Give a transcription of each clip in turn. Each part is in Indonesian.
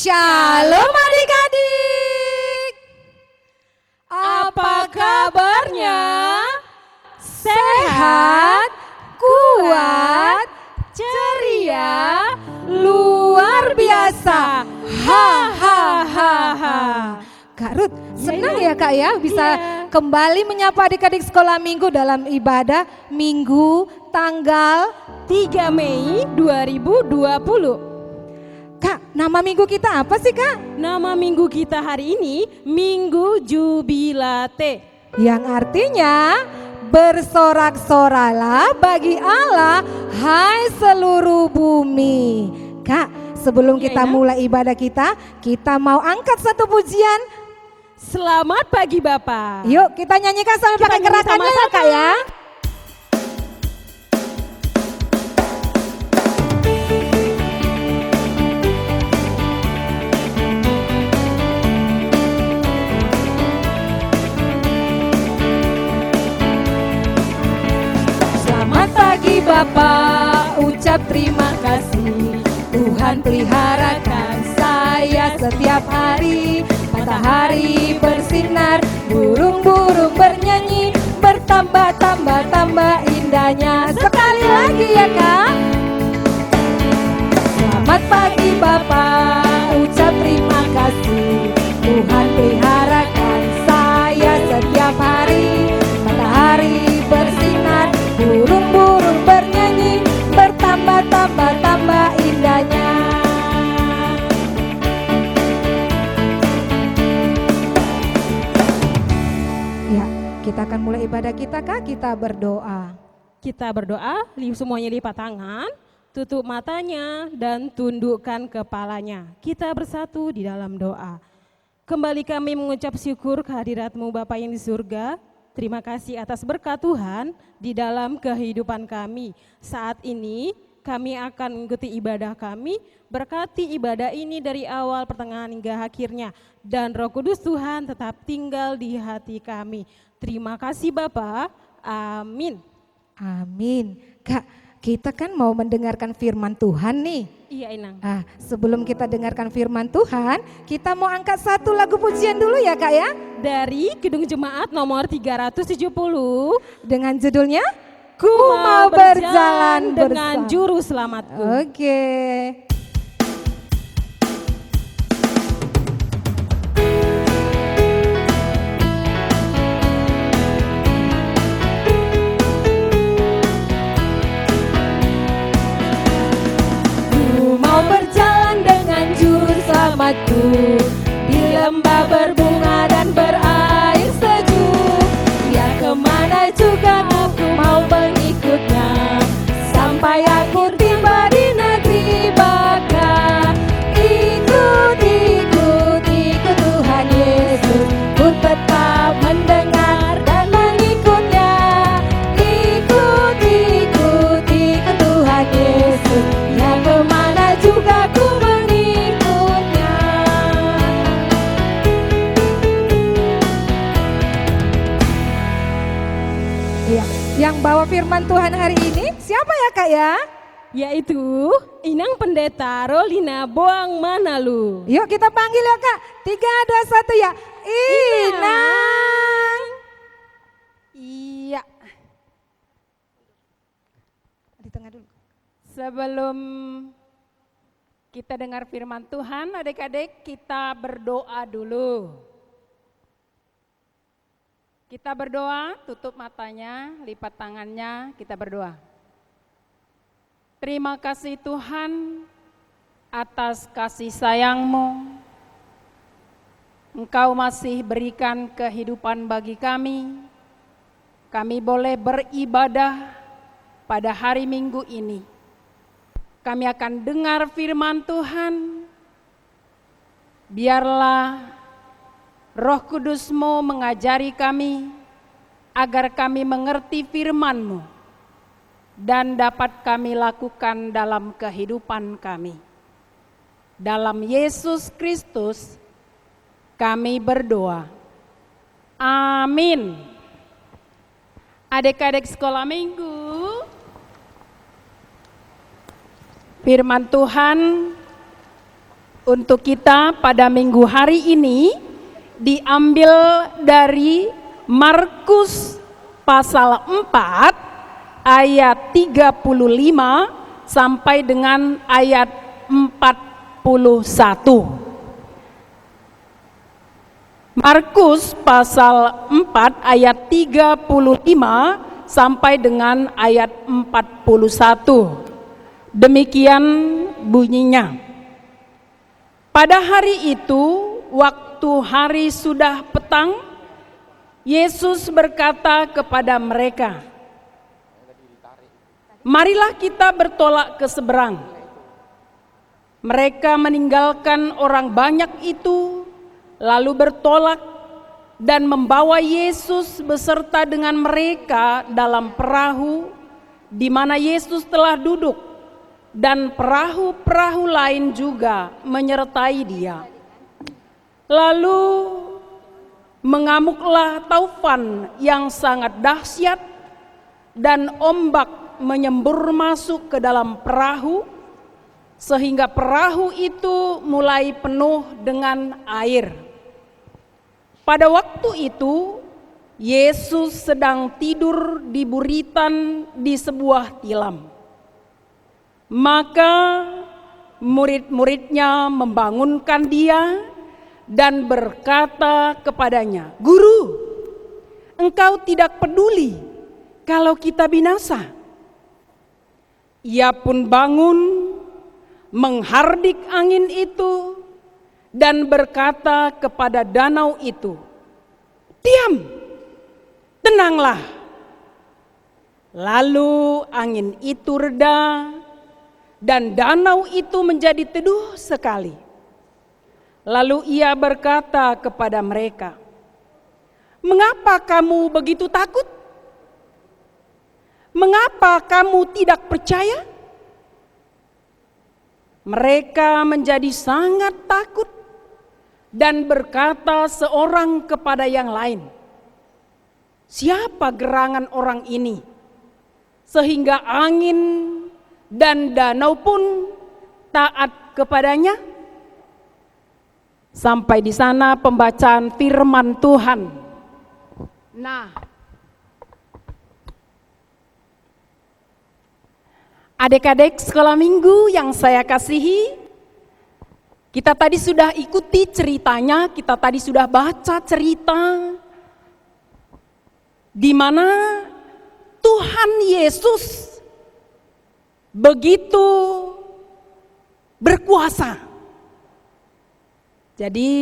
Shalom adik-adik. Apa kabarnya? Sehat, kuat, ceria, luar biasa. Hahaha. Kak Ruth, senang ya Kak ya bisa kembali menyapa adik-adik sekolah minggu dalam ibadah Minggu tanggal 3 Mei 2020. Kak, nama minggu kita apa sih Kak? Nama minggu kita hari ini Minggu Jubilate, yang artinya bersorak-soralah bagi Allah, hai seluruh bumi. Kak, sebelum kita mulai ibadah kita mau angkat satu pujian. Selamat pagi Bapak. Yuk kita nyanyikan sambil pakai gerakannya ya Kak ya. Bapak, ucap terima kasih. Tuhan peliharakan saya setiap hari. Matahari bersinar, burung-burung bernyanyi, bertambah-tambah indahnya. Sekali lagi ya Kak. Selamat pagi Bapak, ucap terima kasih. Tuhan peliharakan saya setiap hari. Matahari bersinar, burung-burung bernyanyi, bertambah indahnya. Ya, kita akan mulai ibadah kita Kak, kita berdoa. Kita berdoa, semuanya lipat tangan, tutup matanya dan tundukkan kepalanya. Kita bersatu di dalam doa. Kembali kami mengucap syukur kehadirat-Mu Bapa yang di surga. Terima kasih atas berkat Tuhan di dalam kehidupan kami. Saat ini kami akan mengikuti ibadah kami, berkati ibadah ini dari awal, pertengahan hingga akhirnya. Dan Roh Kudus Tuhan tetap tinggal di hati kami. Terima kasih Bapa, amin. Amin. Kak, kita kan mau mendengarkan firman Tuhan nih. Iya Inang. Sebelum kita dengarkan firman Tuhan, kita mau angkat satu lagu pujian dulu ya Kak ya. Dari Gedung Jemaat nomor 370 dengan judulnya Ku Mau Berjalan Dengan Juru Selamatku. Oke. Ku mau berjalan dengan Juru Selamatku di lembah berbunga dan berair sejuk. Ya kemana juga aku mau mengikutnya, sampai aku tiba di negeri baka. Ikut Tuhan Yesus, ku tetap mendengar dan mengikutnya. Ikut Tuhan Yesus, ya kemana juga ku mengikutnya. Iya, yang bawa firman Tuhan hari ini siapa ya Kak ya? Yaitu Inang Pendeta Rolina Boang Manalu. Yuk kita panggil ya Kak. 3, 2, 1 ya. Inang. Iya. Di tengah dulu. Sebelum kita dengar firman Tuhan, adik-adik kita berdoa dulu. Kita berdoa, tutup matanya, lipat tangannya, kita berdoa. Terima kasih Tuhan atas kasih sayang-Mu. Engkau masih berikan kehidupan bagi kami. Kami boleh beribadah pada hari Minggu ini. Kami akan dengar firman Tuhan. Biarlah Roh Kudus-Mu mengajari kami agar kami mengerti firman-Mu dan dapat kami lakukan dalam kehidupan kami. Dalam Yesus Kristus kami berdoa. Amin. Adik-adik sekolah minggu, firman Tuhan untuk kita pada minggu hari ini diambil dari Markus pasal 4 ayat 35 sampai dengan ayat 41. Markus pasal 4 ayat 35 sampai dengan ayat 41. Demikian bunyinya. Pada hari itu, waktu hari sudah petang, Yesus berkata kepada mereka, "Marilah kita bertolak ke seberang." Mereka meninggalkan orang banyak itu, lalu bertolak dan membawa Yesus beserta dengan mereka dalam perahu di mana Yesus telah duduk. Dan perahu-perahu lain juga menyertai dia. Lalu mengamuklah taufan yang sangat dahsyat dan ombak menyembur masuk ke dalam perahu sehingga perahu itu mulai penuh dengan air. Pada waktu itu Yesus sedang tidur di buritan di sebuah tilam. Maka murid-muridnya membangunkan dia dan berkata kepadanya, "Guru, engkau tidak peduli kalau kita binasa?" Ia pun bangun, menghardik angin itu dan berkata kepada danau itu, "Diam, tenanglah." Lalu angin itu reda dan danau itu menjadi teduh sekali. Lalu ia berkata kepada mereka, "Mengapa kamu begitu takut? Mengapa kamu tidak percaya?" Mereka menjadi sangat takut dan berkata seorang kepada yang lain, "Siapa gerangan orang ini sehingga angin dan danau pun taat kepadanya?" Sampai di sana pembacaan firman Tuhan. Nah, adik-adik sekolah minggu yang saya kasihi, kita tadi sudah ikuti ceritanya, kita tadi sudah baca cerita di mana Tuhan Yesus begitu berkuasa. Jadi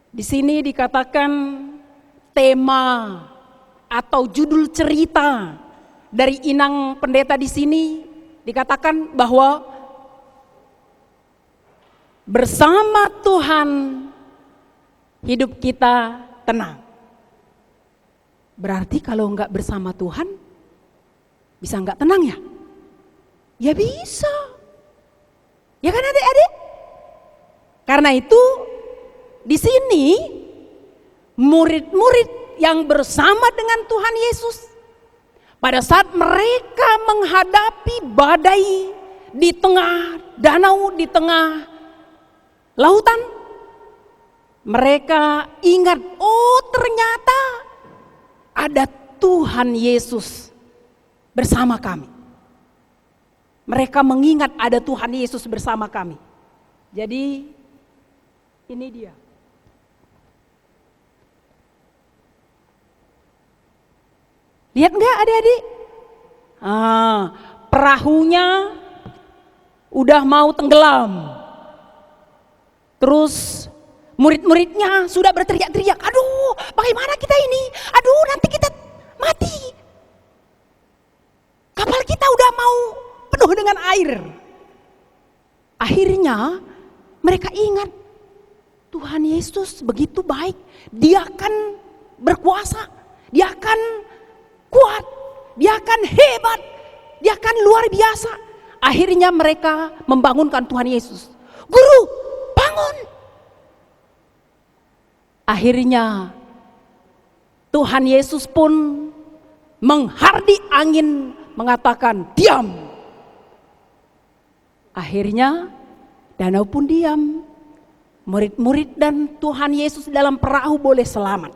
di sini dikatakan tema atau judul cerita dari inang pendeta di sini dikatakan bahwa bersama Tuhan hidup kita tenang. Berarti kalau enggak bersama Tuhan bisa enggak tenang ya? Ya bisa. Ya kan adik-adik? Karena itu di sini murid-murid yang bersama dengan Tuhan Yesus pada saat mereka menghadapi badai di tengah danau, di tengah lautan, mereka ingat, oh ternyata ada Tuhan Yesus bersama kami. Mereka mengingat ada Tuhan Yesus bersama kami. Jadi ini dia. Lihat enggak adik-adik? Perahunya udah mau tenggelam. Terus murid-muridnya sudah berteriak-teriak, "Aduh, bagaimana kita ini? Aduh, nanti kita mati. Kapal kita udah mau penuh dengan air." Akhirnya mereka ingat, Tuhan Yesus begitu baik. Dia akan berkuasa, dia akan kuat, dia akan hebat, dia akan luar biasa. Akhirnya mereka membangunkan Tuhan Yesus. "Guru, bangun." Akhirnya Tuhan Yesus pun menghardik angin, mengatakan, "Diam." Akhirnya danau pun diam. Murid-murid dan Tuhan Yesus dalam perahu boleh selamat.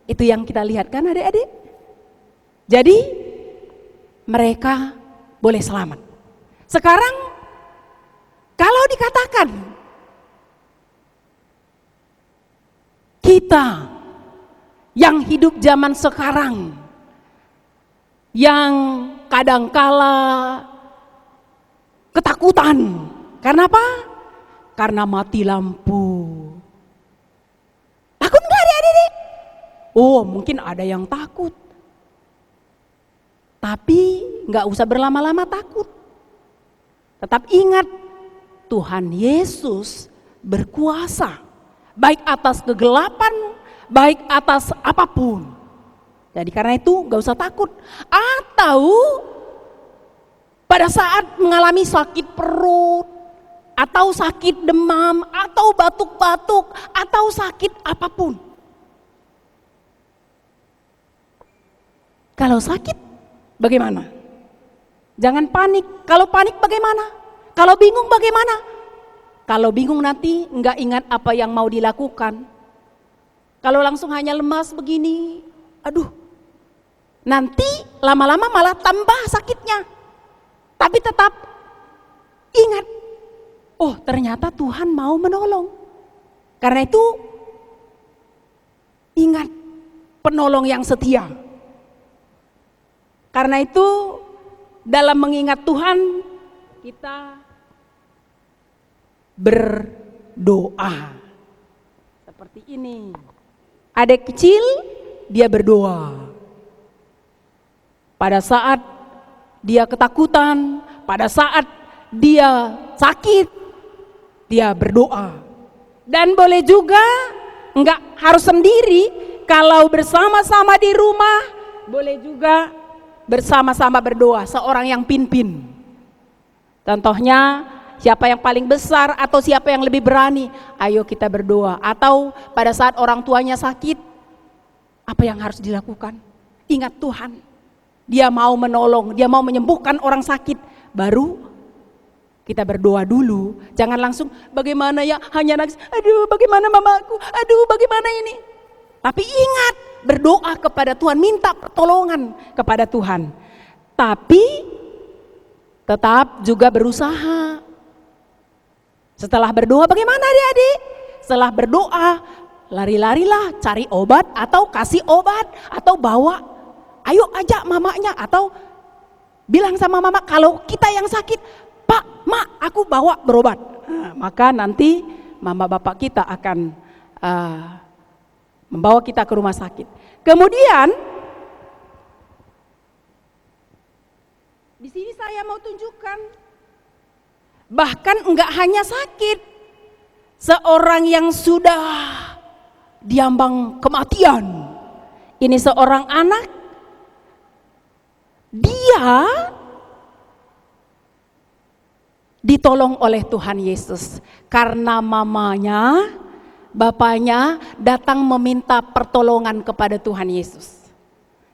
Itu yang kita lihat kan adik-adik? Jadi mereka boleh selamat. Sekarang kalau dikatakan kita yang hidup zaman sekarang, yang kadangkala ketakutan, karena apa? Karena mati lampu. Takut nggak adik-adik? Oh, mungkin ada yang takut. Tapi nggak usah berlama-lama takut. Tetap ingat, Tuhan Yesus berkuasa. Baik atas kegelapan, baik atas apapun. Jadi karena itu nggak usah takut. Atau pada saat mengalami sakit perut, atau sakit demam, atau batuk-batuk, atau sakit apapun. Kalau sakit bagaimana? Jangan panik. Kalau panik bagaimana? Kalau bingung bagaimana? Kalau bingung nanti nggak ingat apa yang mau dilakukan. Kalau langsung hanya lemas begini, aduh, nanti lama-lama malah tambah sakitnya. Tapi tetap ingat, oh ternyata Tuhan mau menolong. Karena itu ingat penolong yang setia. Karena itu dalam mengingat Tuhan kita berdoa. Seperti ini. Adik kecil dia berdoa. Pada saat dia ketakutan, pada saat dia sakit, dia berdoa. Dan boleh juga enggak harus sendiri, kalau bersama-sama di rumah, boleh juga bersama-sama berdoa, seorang yang pimpin. Contohnya, siapa yang paling besar atau siapa yang lebih berani, ayo kita berdoa. Atau pada saat orang tuanya sakit, apa yang harus dilakukan? Ingat Tuhan, Dia mau menolong, Dia mau menyembuhkan orang sakit. Baru kita berdoa dulu, jangan langsung bagaimana ya, hanya nangis, aduh bagaimana mamaku, aduh bagaimana ini. Tapi ingat, berdoa kepada Tuhan, minta pertolongan kepada Tuhan. Tapi tetap juga berusaha. Setelah berdoa bagaimana adik-adik? Setelah berdoa, lari-larilah cari obat atau kasih obat atau bawa, ayo ajak mamanya atau bilang sama mama kalau kita yang sakit, Pak, Mak, aku bawa berobat. Nah, maka nanti mama bapak kita akan membawa kita ke rumah sakit. Kemudian di sini saya mau tunjukkan, bahkan enggak hanya sakit, seorang yang sudah diambang kematian. Ini seorang anak, dia ditolong oleh Tuhan Yesus karena mamanya, bapaknya datang meminta pertolongan kepada Tuhan Yesus.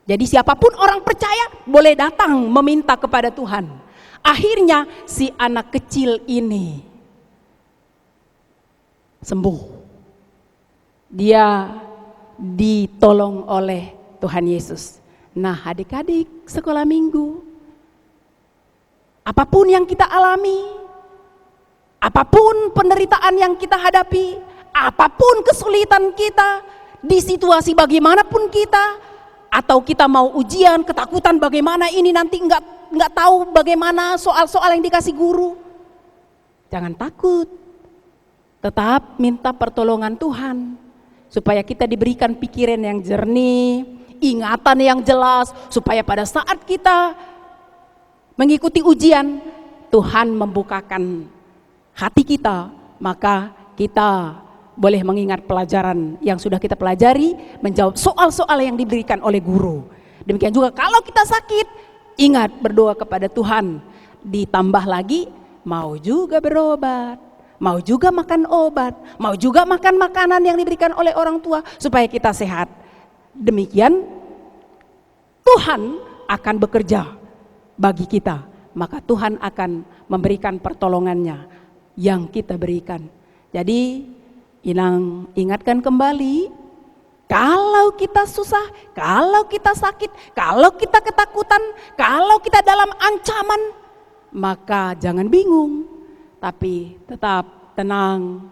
Jadi siapapun orang percaya boleh datang meminta kepada Tuhan. Akhirnya si anak kecil ini sembuh. Dia ditolong oleh Tuhan Yesus. Nah, adik-adik sekolah minggu, apapun yang kita alami, apapun penderitaan yang kita hadapi, apapun kesulitan kita, di situasi bagaimanapun kita, atau kita mau ujian, ketakutan bagaimana ini nanti nggak tahu bagaimana soal-soal yang dikasih guru, jangan takut, tetap minta pertolongan Tuhan supaya kita diberikan pikiran yang jernih, ingatan yang jelas, supaya pada saat kita mengikuti ujian, Tuhan membukakan hati kita, maka kita boleh mengingat pelajaran yang sudah kita pelajari, menjawab soal-soal yang diberikan oleh guru. Demikian juga kalau kita sakit, ingat berdoa kepada Tuhan. Ditambah lagi, mau juga berobat, mau juga makan obat, mau juga makan makanan yang diberikan oleh orang tua supaya kita sehat. Demikian Tuhan akan bekerja bagi kita, maka Tuhan akan memberikan pertolongannya. yang kita berikan. Jadi Inang ingatkan kembali, kalau kita susah, kalau kita sakit, kalau kita ketakutan, kalau kita dalam ancaman, maka jangan bingung, tapi tetap tenang,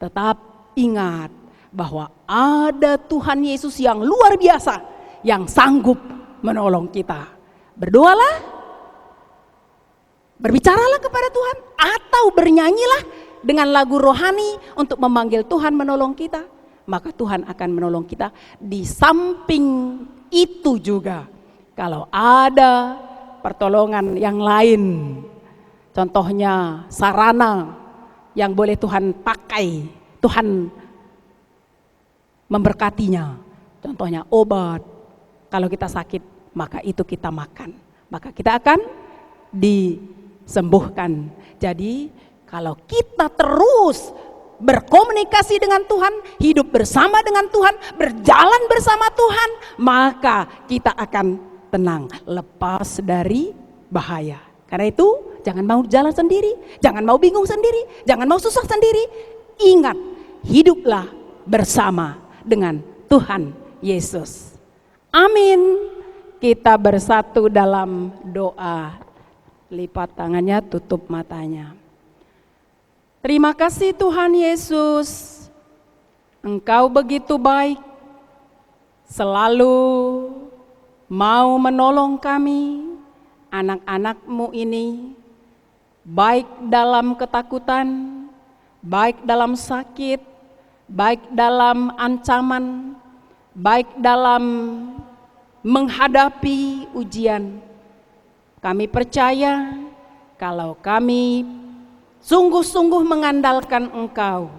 tetap ingat bahwa ada Tuhan Yesus yang luar biasa, yang sanggup menolong kita. Berdoalah, berbicaralah kepada Tuhan, atau bernyanyilah dengan lagu rohani untuk memanggil Tuhan menolong kita. Maka Tuhan akan menolong kita. Di samping itu juga, kalau ada pertolongan yang lain, contohnya sarana yang boleh Tuhan pakai, Tuhan memberkatinya, contohnya obat. Kalau kita sakit, maka itu kita makan, maka kita akan disembuhkan. Jadi kalau kita terus berkomunikasi dengan Tuhan, hidup bersama dengan Tuhan, berjalan bersama Tuhan, maka kita akan tenang, lepas dari bahaya. Karena itu jangan mau jalan sendiri, jangan mau bingung sendiri, jangan mau susah sendiri. Ingat, hiduplah bersama dengan Tuhan Yesus. Amin. Kita bersatu dalam doa. Lipat tangannya, tutup matanya. Terima kasih Tuhan Yesus, Engkau begitu baik, selalu mau menolong kami, anak-anak-Mu ini, baik dalam ketakutan, baik dalam sakit, baik dalam ancaman, baik dalam menghadapi ujian. Kami percaya kalau kami sungguh-sungguh mengandalkan Engkau,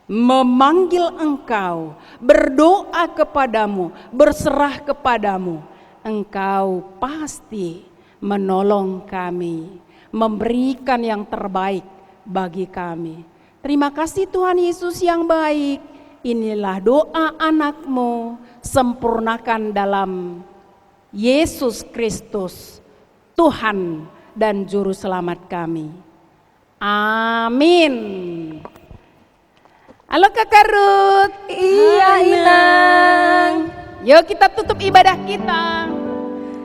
memanggil Engkau, berdoa kepadamu, berserah kepadamu, Engkau pasti menolong kami, memberikan yang terbaik bagi kami. Terima kasih Tuhan Yesus yang baik. Inilah doa anak-Mu, sempurnakan dalam Yesus Kristus, Tuhan dan Juru Selamat kami. Amin. Halo Kakak Ruth. Iya Inang. Yuk kita tutup ibadah kita.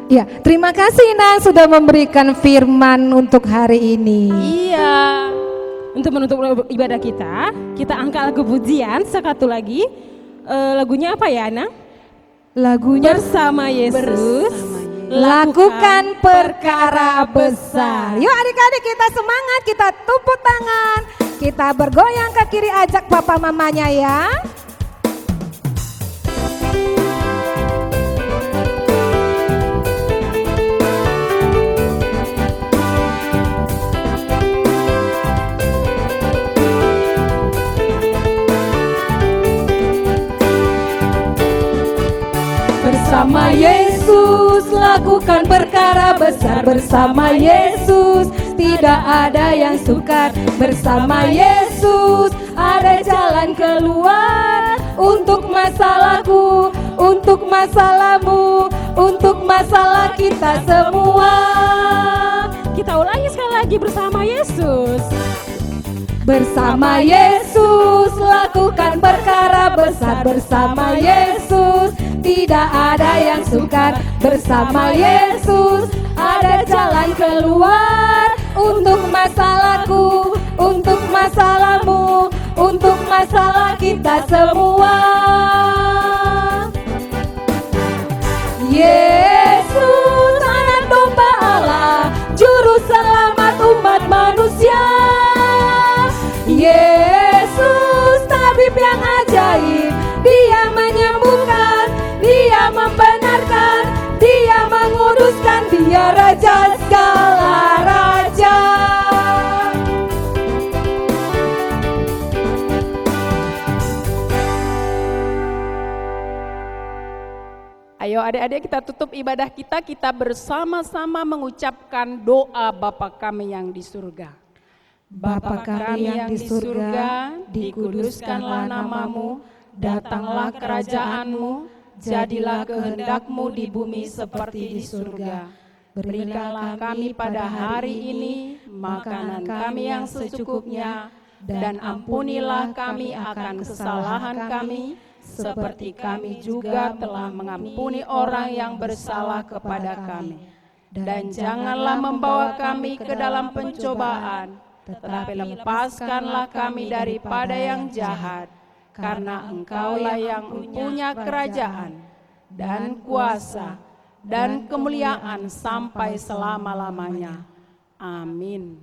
Ya, terima kasih Inang sudah memberikan firman untuk hari ini. Iya. Untuk menutup ibadah kita angkat lagu pujian satu lagi. Lagunya apa ya, Nang? Lagunya Bersama Yesus. lakukan perkara besar. Yuk adik-adik kita semangat, kita tepuk tangan, kita bergoyang ke kiri, ajak papa mamanya ya. Bersama Yesus lakukan perkara besar, bersama Yesus tidak ada yang sukar, bersama Yesus ada jalan keluar untuk masalahku, untuk masalahmu, untuk masalah kita semua. Kita ulangi sekali lagi, bersama Yesus. Bersama Yesus lakukan perkara besar, bersama Yesus tidak ada yang sukar, bersama Yesus ada jalan keluar untuk masalahku, untuk masalahmu, untuk masalah kita semua. Yesus anak domba Allah, juru selamat umat manusia. Yesus tabib yang ajaib, Dia menyembuhkan, Dia membenarkan, Dia menguduskan, Dia Raja segala raja. Ayo adik-adik kita tutup ibadah kita bersama-sama mengucapkan doa Bapa kami yang di surga. Bapa kami yang di surga, dikuduskanlah namamu, datanglah kerajaanmu, jadilah kehendak-Mu di bumi seperti di surga. Berikanlah kami pada hari ini makanan kami yang secukupnya, dan ampunilah kami akan kesalahan kami, seperti kami juga telah mengampuni orang yang bersalah kepada kami. Dan janganlah membawa kami ke dalam pencobaan, tetapi lepaskanlah kami daripada yang jahat, karena Engkaulah yang mempunyai kerajaan dan kuasa dan kemuliaan sampai selama-lamanya. Amin.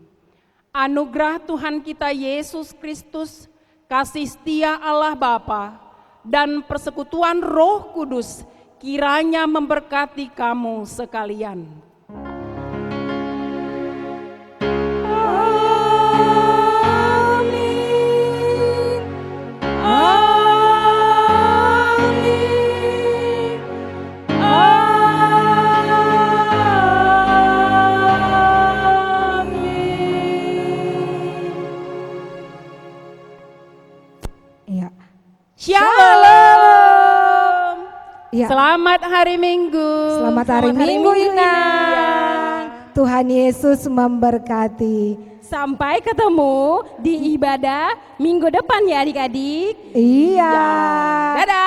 Anugerah Tuhan kita Yesus Kristus, kasih setia Allah Bapa, dan persekutuan Roh Kudus kiranya memberkati kamu sekalian. Shalom. Ya. Selamat hari Minggu. Selamat hari Minggu, Inang. Tuhan Yesus memberkati. Sampai ketemu di ibadah minggu depan ya adik-adik. Iya. Dadah.